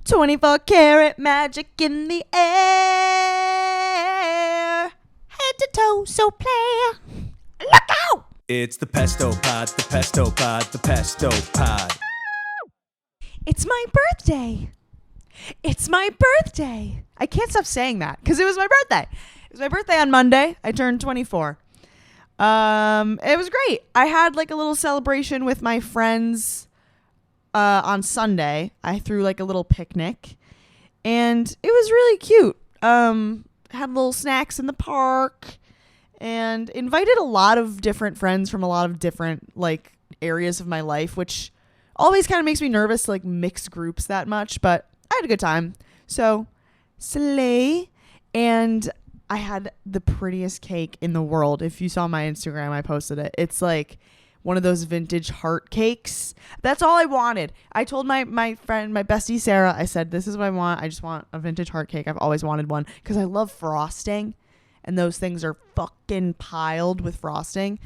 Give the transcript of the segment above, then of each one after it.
24 karat magic in the air. Head to toe, so player. Look out! It's the Pesto Pod, the Pesto Pod, the Pesto Pod. It's my birthday. It's my birthday. I can't stop saying that because it was my birthday. It was my birthday on Monday. I turned 24. It was great. I had like a little celebration with my friends on Sunday. I threw like a little picnic and it was really cute. Had little snacks in the park and invited a lot of different friends from a lot of different like areas of my life, which always kind of makes me nervous to like mix groups that much, but I had a good time. So slay. And I had the prettiest cake in the world. If you saw my Instagram, I posted it. It's like one of those vintage heart cakes. That's all I wanted. I told my friend, my bestie Sarah, I said, this is what I want. I just want a vintage heart cake. I've always wanted one because I love frosting. And those things are fucking piled with frosting.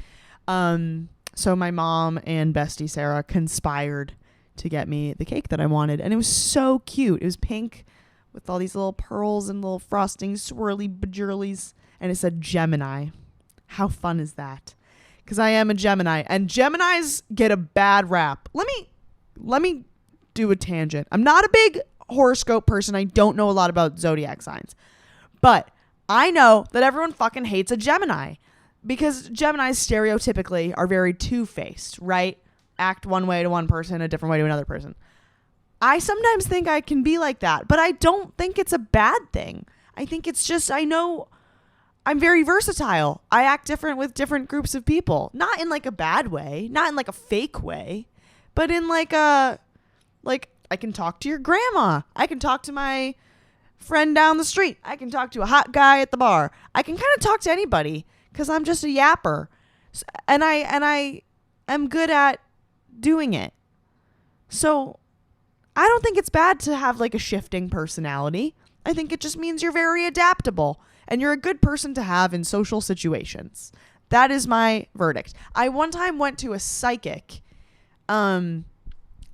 So my mom and bestie Sarah conspired to get me the cake that I wanted. And it was so cute. It was pink with all these little pearls and little frosting swirly bajurlies. And it said Gemini. How fun is that? Because I am a Gemini. And Geminis get a bad rap. Let me do a tangent. I'm not a big horoscope person. I don't know a lot about zodiac signs. But I know that everyone fucking hates a Gemini. Because Geminis stereotypically are very two-faced, right? Act one way to one person, a different way to another person. I sometimes think I can be like that, but I don't think it's a bad thing. I think it's just, I know I'm very versatile. I act different with different groups of people. Not in like a bad way, not in like a fake way, but in like a, like I can talk to your grandma. I can talk to my friend down the street. I can talk to a hot guy at the bar. I can kind of talk to anybody because I'm just a yapper. And I am good at doing it. So I don't think it's bad to have like a shifting personality. I think it just means you're very adaptable and you're a good person to have in social situations. That is my verdict. I one time went to a psychic. I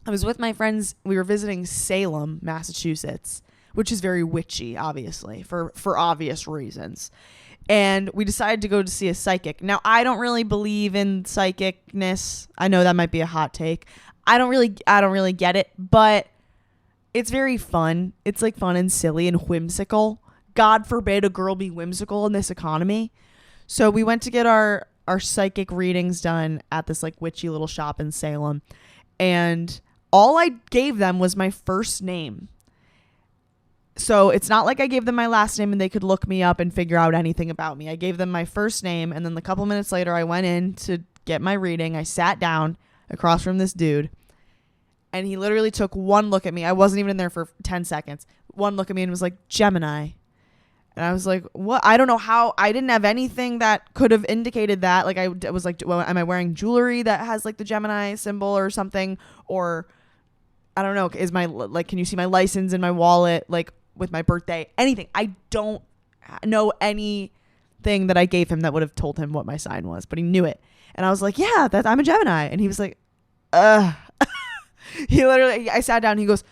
was with my friends. We were visiting Salem, Massachusetts, which is very witchy, obviously, for obvious reasons. And we decided to go to see a psychic. Now, I don't really believe in psychicness. I know that might be a hot take. I don't really get it, but it's very fun. It's like fun and silly and whimsical. God forbid a girl be whimsical in this economy. So we went to get our psychic readings done at this like witchy little shop in Salem. And all I gave them was my first name. So it's not like I gave them my last name and they could look me up and figure out anything about me. I gave them my first name, and then a couple minutes later I went in to get my reading. I sat down across from this dude, and he literally took one look at me. I wasn't even in there for 10 seconds. One look at me and was like, Gemini. And I was like, what? I don't know how. I didn't have anything that could have indicated that. Like I was like, well, am I wearing jewelry that has like the Gemini symbol or something? Or I don't know. Is my, like, can you see my license in my wallet? Like, with my birthday, anything. I don't know anything that I gave him that would have told him what my sign was, but he knew it. And I was like, yeah, I'm a Gemini. And he was like, he literally, I sat down and he goes,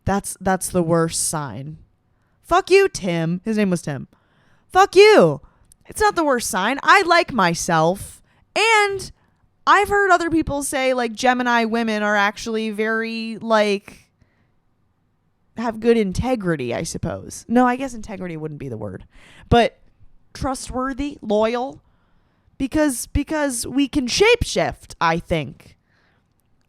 that's the worst sign. Fuck you, Tim. His name was Tim. Fuck you. It's not the worst sign. I like myself. And I've heard other people say like Gemini women are actually very like, have good integrity, I suppose. No, I guess integrity wouldn't be the word, but trustworthy, loyal, because we can shapeshift, I think.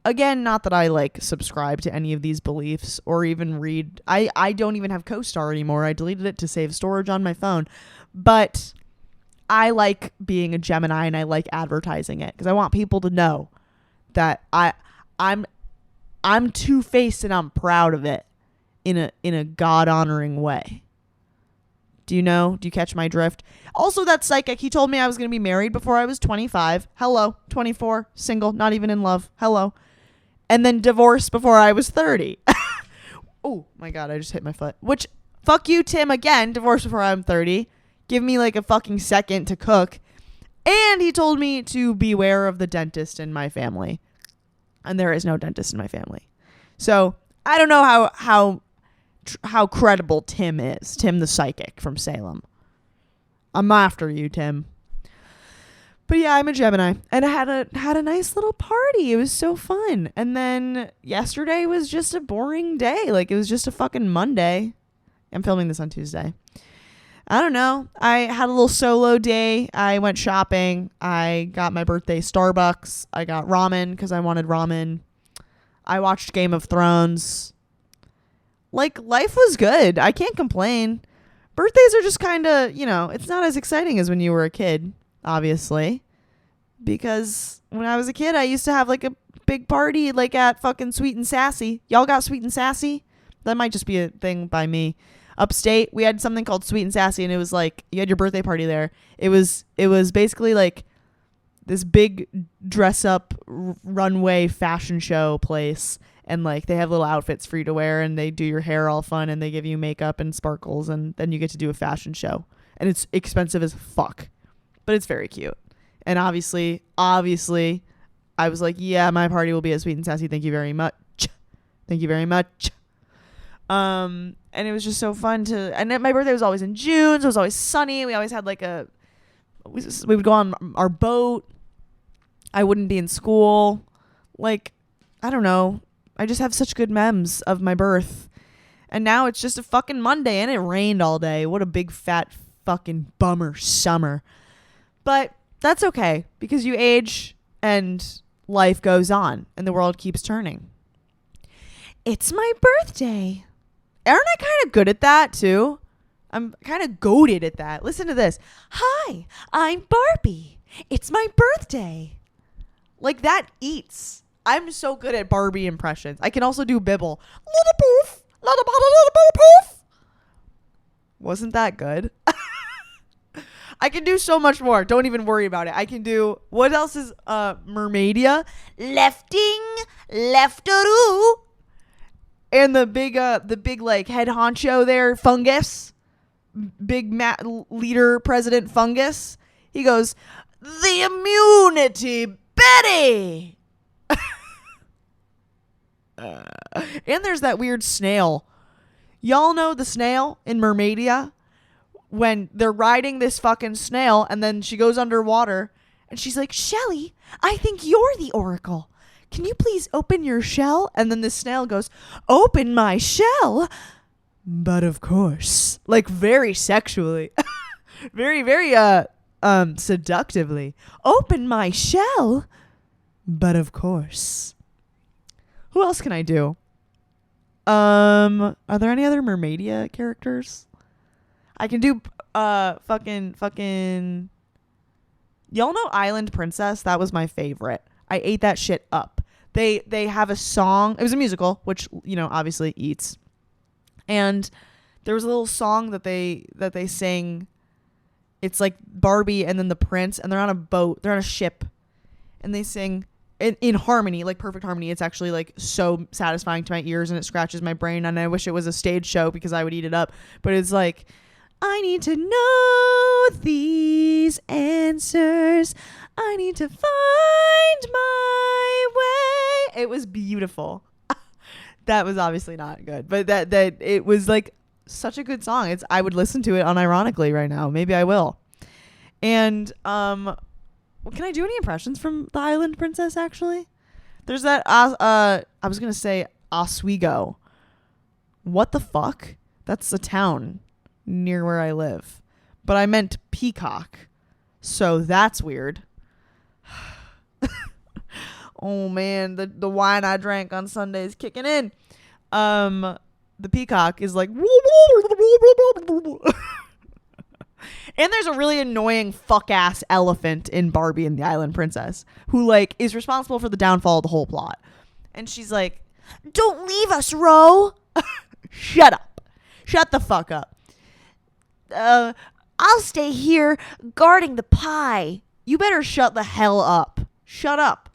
Again, not that I like subscribe to any of these beliefs or even read. I don't even have CoStar anymore. I deleted it to save storage on my phone, but I like being a Gemini and I like advertising it because I want people to know that I'm two-faced and I'm proud of it. In a God-honoring way. Do you catch my drift? Also, that psychic, he told me I was going to be married before I was 25. Hello. 24, single, not even in love. Hello. And then divorced before I was 30. Oh my God, I just hit my foot. Which, fuck you, Tim, again, divorced before I'm 30. Give me like a fucking second to cook. And he told me to beware of the dentist in my family. And there is no dentist in my family. So I don't know how how credible Tim is. Tim the psychic from Salem. I'm after you, Tim. But yeah, I'm a Gemini, and I had a nice little party. It was so fun. And then yesterday was just a boring day. Like, it was just a fucking Monday. I'm filming this on Tuesday. I don't know. I had a little solo day. I went shopping. I got my birthday Starbucks. I got ramen because I wanted ramen. I watched Game of Thrones. Like, life was good. I can't complain. Birthdays are just kind of, it's not as exciting as when you were a kid, obviously. Because when I was a kid, I used to have like a big party like at fucking Sweet and Sassy. Y'all got Sweet and Sassy? That might just be a thing by me. Upstate, we had something called Sweet and Sassy, and it was like you had your birthday party there. It was basically like this big dress up runway fashion show place, and like they have little outfits for you to wear, and they do your hair all fun, and they give you makeup and sparkles, and then you get to do a fashion show, and it's expensive as fuck, but it's very cute. And obviously I was like, yeah, my party will be at Sweet and Sassy. Thank you very much. And it was just so fun and my birthday was always in June, so it was always sunny. We always had like we would go on our boat. I wouldn't be in school. Like, I don't know. I just have such good memes of my birth. And now it's just a fucking Monday, and it rained all day. What a big fat fucking bummer summer. But that's okay, because you age and life goes on and the world keeps turning. It's my birthday. Aren't I kind of good at that too? I'm kind of goated at that. Listen to this. Hi, I'm Barbie. It's my birthday. Like, that eats. I'm so good at Barbie impressions. I can also do Bibble. Little poof. Little poof. Wasn't that good? I can do so much more. Don't even worry about it. I can do, what else is Mermaidia? Lefting, leftaroo. And the big like head honcho there, Fungus, big leader president Fungus. He goes, the immunity Betty. And there's that weird snail. Y'all know the snail in Mermaidia? When they're riding this fucking snail, and then she goes underwater, and she's like, Shelly, I think you're the oracle. Can you please open your shell? And then the snail goes, open my shell. But of course, like very sexually, very, very, seductively. Open my shell. But of course. Who else can I do? Are there any other Mermaidia characters? I can do, fucking. Y'all know Island Princess? That was my favorite. I ate that shit up. They have a song. It was a musical, which, obviously eats. And there was a little song that they sing. It's like Barbie and then the prince, and they're on a boat. They're on a ship, and they sing in harmony, like perfect harmony. It's actually like so satisfying to my ears, and it scratches my brain. And I wish it was a stage show because I would eat it up. But it's like, I need to know these answers. I need to find my way. It was beautiful. That was obviously not good, but that it was like such a good song. I would listen to it unironically right now. Maybe I will. And can I do any impressions from the Island Princess? Actually, there's that. I was gonna say Oswego. What the fuck? That's a town near where I live, but I meant Peacock, so that's weird. Oh man, the wine I drank on Sunday is kicking in. The Peacock is like, and there's a really annoying fuck ass elephant in Barbie and the Island Princess who like is responsible for the downfall of the whole plot. And she's like, don't leave us, Ro. Shut up. Shut the fuck up. I'll stay here guarding the pie. You better shut the hell up. Shut up.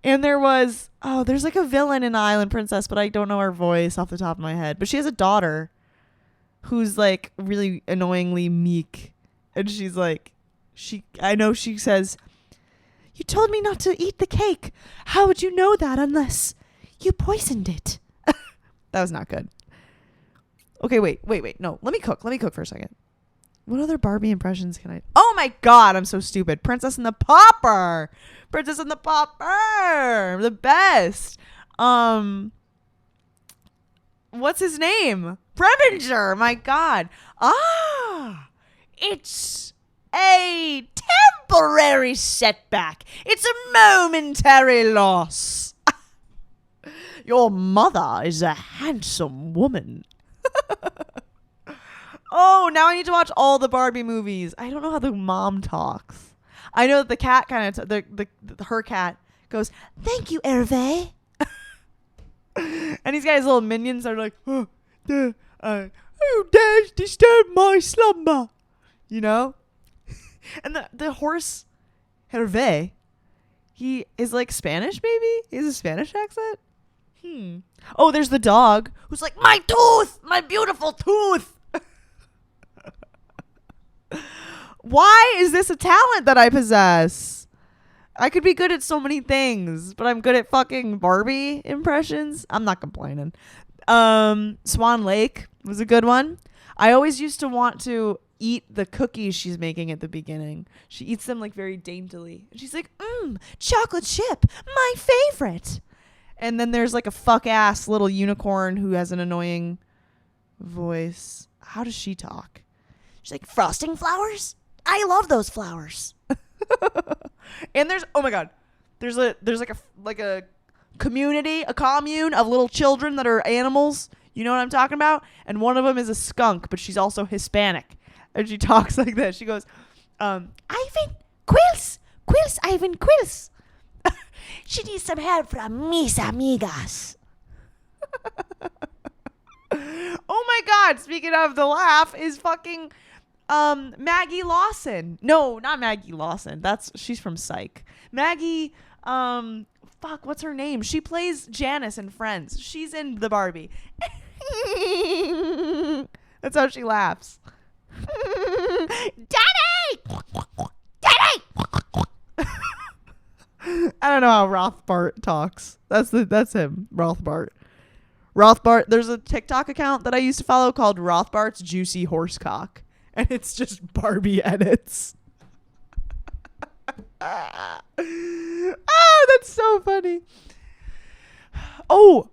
And there's like a villain in Island Princess, but I don't know her voice off the top of my head. But she has a daughter who's like really annoyingly meek. And she's like, I know she says, you told me not to eat the cake. How would you know that unless you poisoned it? That was not good. Okay, wait. No, let me cook for a second. What other Barbie impressions can I? Oh my God, I'm so stupid. Princess and the Pauper. Princess and the Pauper. The best. What's his name? Preminger. My God. It's a temporary setback. It's a momentary loss. Your mother is a handsome woman. Oh, now I need to watch all the Barbie movies. I don't know how the mom talks. I know that the cat kind of, her cat goes, "Thank you, Hervé." And he's got his little minions that are like, "Oh, Dad, disturb my slumber." You know? And the horse, Hervé, he is like Spanish, maybe? He has a Spanish accent? Oh, there's the dog who's like, "My tooth! My beautiful tooth!" Why is this a talent that I possess? I could be good at so many things, but I'm good at fucking Barbie impressions. I'm not complaining. Swan Lake was a good one. I always used to want to eat the cookies she's making at the beginning. She eats them like very daintily. And she's like, chocolate chip, my favorite. And then there's like a fuck ass little unicorn who has an annoying voice. How does she talk? She's like, "Frosting flowers? I love those flowers." And there's, oh my God, there's like a community, a commune of little children that are animals. You know what I'm talking about? And one of them is a skunk, but she's also Hispanic. And she talks like this. She goes, "Ivan, Quills, Ivan, Quills. She needs some help from mis amigas." Oh my God, speaking of the laugh, is fucking Maggie Lawson. No, not Maggie Lawson. She's from Psych. Maggie, what's her name? She plays Janice in Friends. She's in the Barbie. That's how she laughs. Daddy! Daddy! I don't know how Rothbart talks. That's him, Rothbart. Rothbart, there's a TikTok account that I used to follow called Rothbart's Juicy Horsecock. And it's just Barbie edits. Oh, that's so funny. Oh,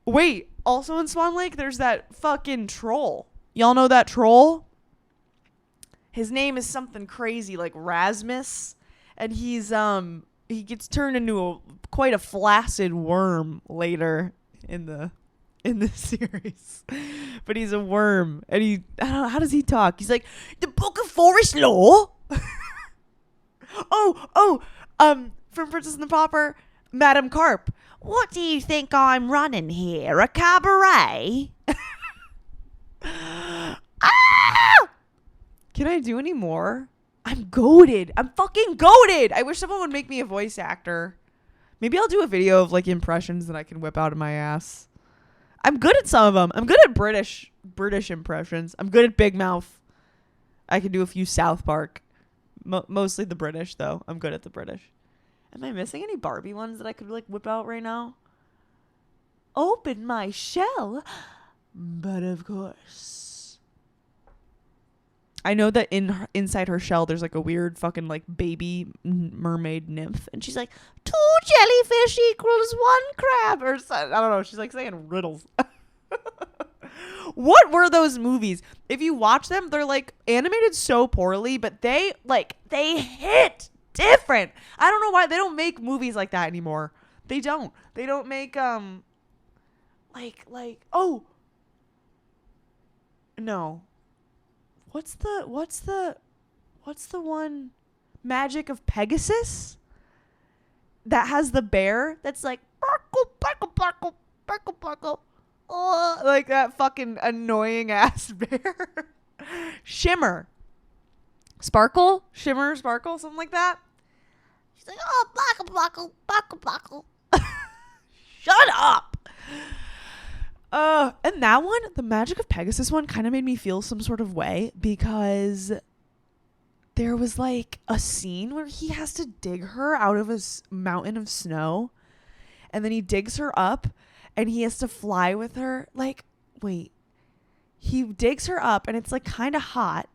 wait. Also in Swan Lake, there's that fucking troll. Y'all know that troll? His name is something crazy like Rasmus. And he gets turned into quite a flaccid worm later in the series. But he's a worm. And I don't know, how does he talk? He's like, "The Book of Forest Law." From Princess and the Pauper, Madame Carp. "What do you think I'm running here? A cabaret?" Can I do any more? I'm goated. I'm fucking goated. I wish someone would make me a voice actor. Maybe I'll do a video of like impressions that I can whip out of my ass. I'm good at some of them. I'm good at British impressions. I'm good at Big Mouth. I can do a few South Park. Mostly the British, though. I'm good at the British. Am I missing any Barbie ones that I could like whip out right now? "Open my shell." But of course. I know that inside her shell there's like a weird fucking like baby mermaid nymph. And she's like, 2 jellyfish equals 1 crab. Or something. I don't know. She's like saying riddles. What were those movies? If you watch them, they're like animated so poorly, but they hit different. I don't know why they don't make movies like that anymore. They don't make no. What's the one, Magic of Pegasus? That has the bear that's like barkle, barkle, barkle, barkle, barkle. Oh, like that fucking annoying ass bear. Shimmer. Sparkle? Shimmer, sparkle, something like that. She's like, "Oh, barkle, barkle, barkle, barkle." Shut up. And that one, the Magic of Pegasus one, kind of made me feel some sort of way because there was like a scene where he has to dig her out of a mountain of snow, and then he digs her up, and he has to fly with her. Like, wait, he digs her up and it's like kind of hot.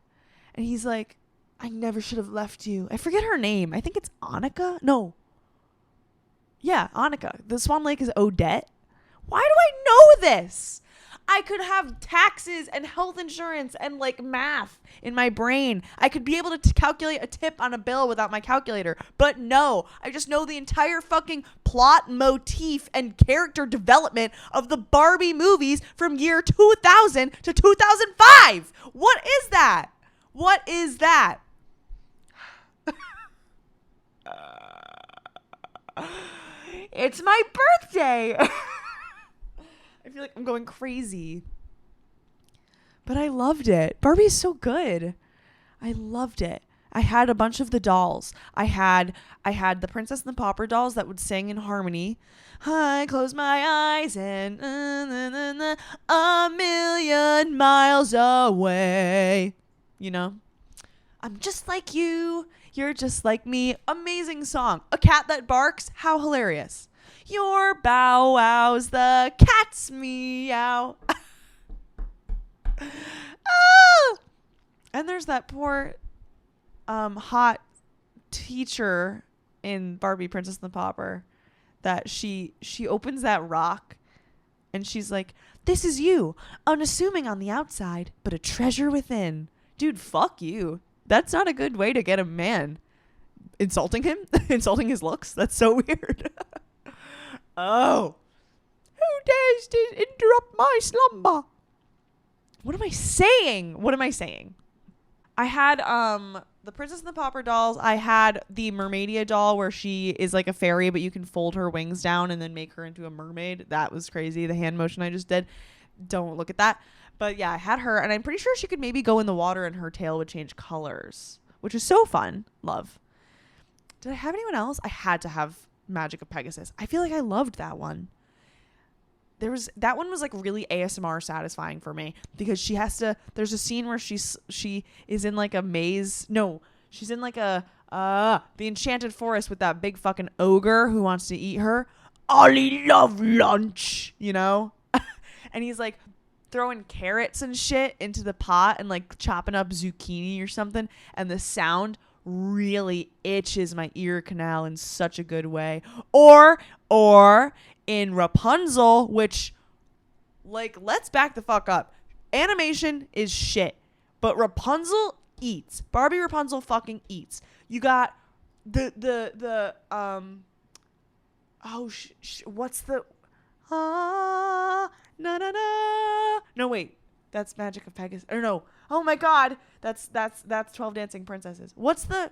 And he's like, I never should have left you. I forget her name. I think it's Annika. No. Yeah, Annika. The Swan Lake is Odette. Why do I know this? I could have taxes and health insurance and like math in my brain. I could be able to calculate a tip on a bill without my calculator. But no, I just know the entire fucking plot motif and character development of the Barbie movies from year 2000 to 2005. What is that? What is that? It's my birthday. I feel like I'm going crazy. But I loved it. Barbie's so good. I loved it. I had a bunch of the dolls. I had the Princess and the Pauper dolls that would sing in harmony. I close my eyes and a million miles away. You know? I'm just like you. You're just like me. Amazing song. A cat that barks. How hilarious. Your bow wows, the cat's meow. Ah! And there's that poor hot teacher in Barbie Princess and the Pauper that she opens that rock and she's like, this is you, unassuming on the outside, but a treasure within. Dude, fuck you. That's not a good way to get a man. Insulting him? Insulting his looks? That's so weird. Oh. Who dares to interrupt my slumber? What am I saying? What am I saying? I had the Princess and the Pauper dolls. I had the Mermaidia doll where she is like a fairy, but you can fold her wings down and then make her into a mermaid. That was crazy. The hand motion I just did. Don't look at that. But yeah, I had her, and I'm pretty sure she could maybe go in the water and her tail would change colors, which is so fun. Love. Did I have anyone else? I had to have Magic of Pegasus. I feel like I loved that one. That one was like really ASMR satisfying for me because there's a scene where she is in like a maze. No, she's in like the enchanted forest with that big fucking ogre who wants to eat her. Ollie love lunch, you know? And he's like throwing carrots and shit into the pot and like chopping up zucchini or something. And the sound really itches my ear canal in such a good way. Or in Rapunzel, which, like, let's back the fuck up. Animation is shit, but Rapunzel eats. Barbie Rapunzel fucking eats. You got what's the na na na? No, wait, that's Magic of Pegasus. Or no, oh my god, that's 12 Dancing Princesses. What's the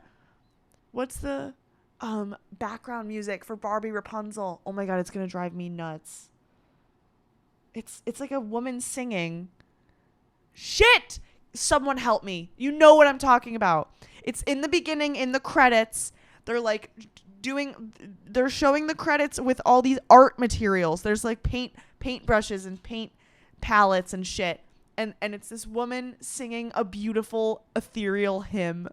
background music for Barbie Rapunzel? Oh my god, it's gonna drive me nuts. It's like a woman singing. Shit! Someone help me. You know what I'm talking about. It's in the beginning, in the credits. They're like they're showing the credits with all these art materials. There's like paint brushes and paint palettes and shit. And it's this woman singing a beautiful ethereal hymn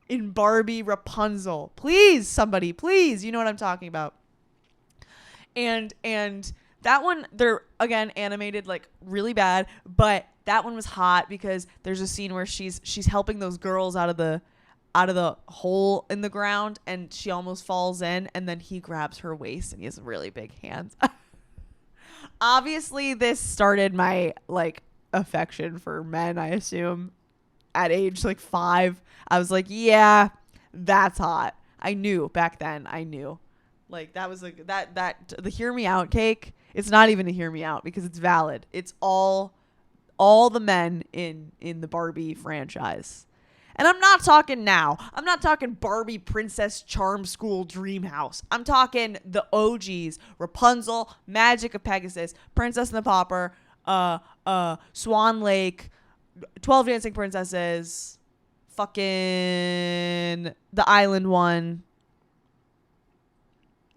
in Barbie Rapunzel. Please, somebody, please. You know what I'm talking about. And that one, they're, again, animated like really bad, but that one was hot because there's a scene where she's helping those girls out of the hole in the ground, and she almost falls in, and then he grabs her waist and he has really big hands. Obviously, this started my like affection for men, I assume, at age like 5. I was like, yeah, that's hot. I knew back then. I knew. Like, that was like that the hear me out cake. It's not even a hear me out because it's valid. It's all the men in the Barbie franchise. And I'm not talking now. I'm not talking Barbie Princess Charm School Dream House. I'm talking the OGs. Rapunzel, Magic of Pegasus, Princess and the Pauper, Swan Lake, 12 Dancing Princesses, fucking the Island one,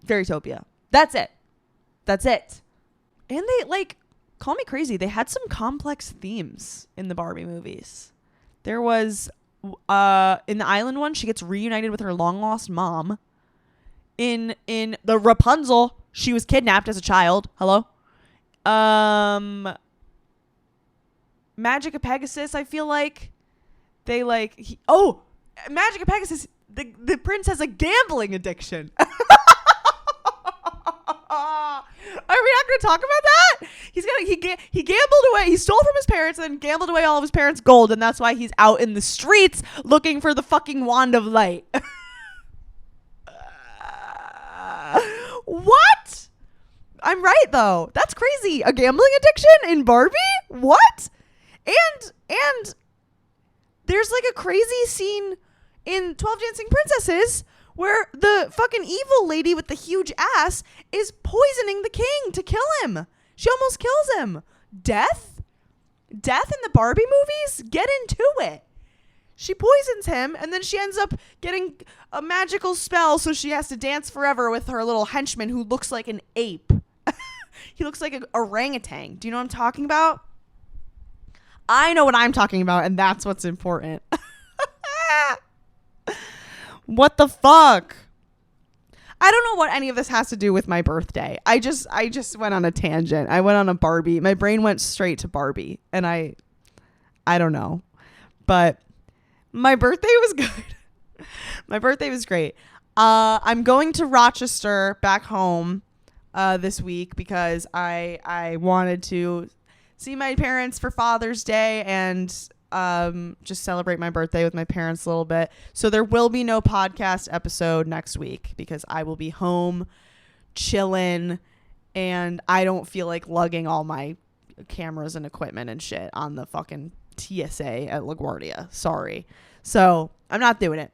Fairytopia. That's it. And they, like, call me crazy, they had some complex themes in the Barbie movies. There was in the Island one, she gets reunited with her long lost mom. In the Rapunzel, she was kidnapped as a child. Hello? Magic of Pegasus, I feel like they like Magic of Pegasus, the prince has a gambling addiction. Are we not going to talk about that? He gambled away. He stole from his parents and then gambled away all of his parents' gold, and that's why he's out in the streets looking for the fucking wand of light. What? I'm right though. That's crazy. A gambling addiction in Barbie? What? And there's like a crazy scene in 12 Dancing Princesses where the fucking evil lady with the huge ass is poisoning the king to kill him. She almost kills him. Death in the Barbie movies? Get into it. She poisons him, and then she ends up getting a magical spell, so she has to dance forever with her little henchman who looks like an ape. He looks like an orangutan. Do you know what I'm talking about? I know what I'm talking about, and that's what's important. What the fuck? I don't know what any of this has to do with my birthday. I just went on a tangent. I went on a Barbie. My brain went straight to Barbie, and I don't know. But my birthday was good. My birthday was great. I'm going to Rochester back home this week because I wanted to see my parents for Father's Day and just celebrate my birthday with my parents a little bit. So there will be no podcast episode next week because I will be home chilling and I don't feel like lugging all my cameras and equipment and shit on the fucking TSA at LaGuardia. Sorry. So I'm not doing it.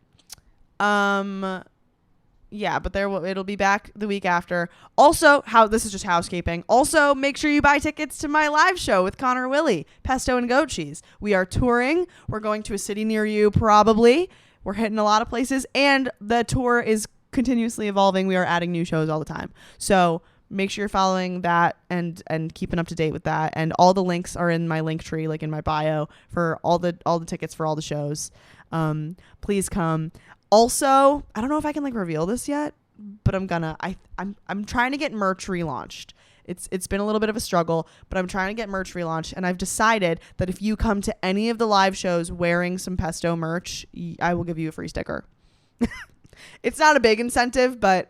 Yeah, but it'll be back the week after. Also, this is just housekeeping. Also, make sure you buy tickets to my live show with Connor Willie, Pesto and Goat Cheese. We are touring. We're going to a city near you, probably. We're hitting a lot of places, and the tour is continuously evolving. We are adding new shows all the time. So make sure you're following that and keeping up to date with that. And all the links are in my link tree, like in my bio, for all the tickets for all the shows. Please come. Also, I don't know if I can like reveal this yet, but I'm trying to get merch relaunched. It's been a little bit of a struggle, but I'm trying to get merch relaunched, and I've decided that if you come to any of the live shows wearing some Pesto merch, I will give you a free sticker. It's not a big incentive, but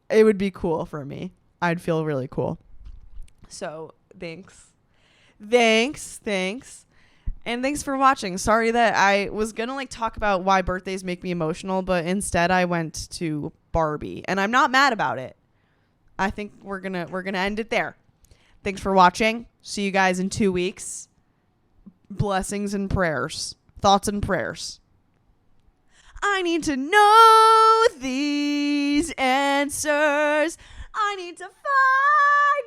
it would be cool for me. I'd feel really cool. So, thanks. And thanks for watching. Sorry that I was going to like talk about why birthdays make me emotional, but instead I went to Barbie, and I'm not mad about it. I think we're going to end it there. Thanks for watching. See you guys in 2 weeks. Blessings and prayers. Thoughts and prayers. I need to know these answers. I need to find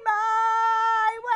my way.